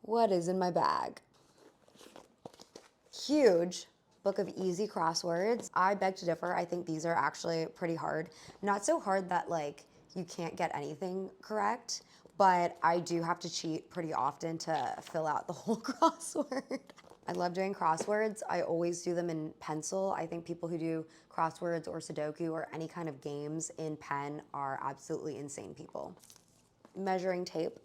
What is in my bag? Huge book of easy crosswords. I beg to differ. I think these are actually pretty hard. Not so hard that like you can't get anything correct, but I do have to cheat pretty often to fill out the whole crossword. I love doing crosswords. I always do them in pencil. I think people who do crosswords or Sudoku or any kind of games in pen are absolutely insane people. Measuring tape,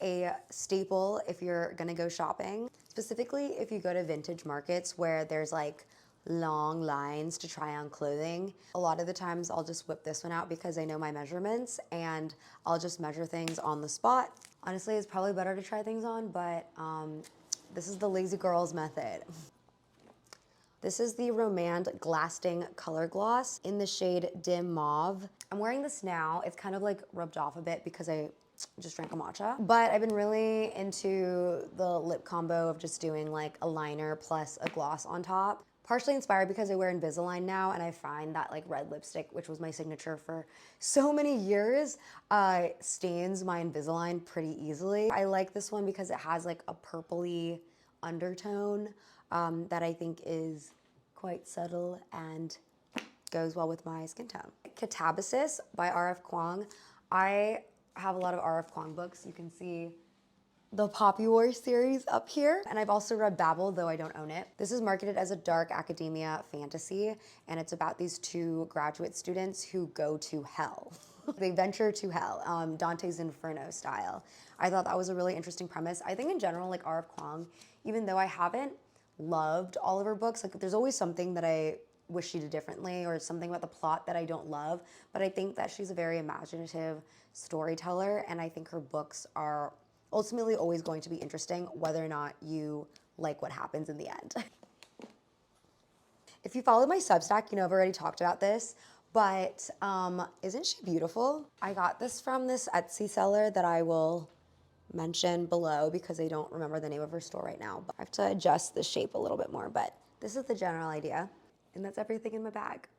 a staple if you're gonna go shopping, specifically if you go to vintage markets where there's like long lines to try on clothing. A lot of the times I'll just whip this one out because I know my measurements and I'll just measure things on the spot. Honestly, it's probably better to try things on, but this is the lazy girls method. This is the Romand Glasting Color Gloss in the shade Dim Mauve. I'm wearing this now. It's kind of like rubbed off a bit because I just drank a matcha. But I've been really into the lip combo of just doing like a liner plus a gloss on top. Partially inspired because I wear Invisalign now and I find that like red lipstick, which was my signature for so many years, stains my Invisalign pretty easily. I like this one because it has like a purpley undertone that I think is quite subtle and goes well with my skin tone. Catabasis by R.F. Kuang. I have a lot of R.F. Kuang books. You can see the Poppy War series up here. And I've also read Babel, though I don't own it. This is marketed as a dark academia fantasy, and it's about these two graduate students who go to hell. They venture to hell, Dante's Inferno style. I thought that was a really interesting premise. I think in general, like R.F. Kuang, even though I haven't loved all of her books, like there's always something that I wish she did differently or something about the plot that I don't love, but I think that she's a very imaginative storyteller, and I think her books are ultimately always going to be interesting whether or not you like what happens in the end. If you follow my Substack, you know I've already talked about this, but isn't she beautiful? I got this from this Etsy seller that I will mention below because I don't remember the name of her store right now. But I have to adjust the shape a little bit more, but this is the general idea. And that's everything in my bag.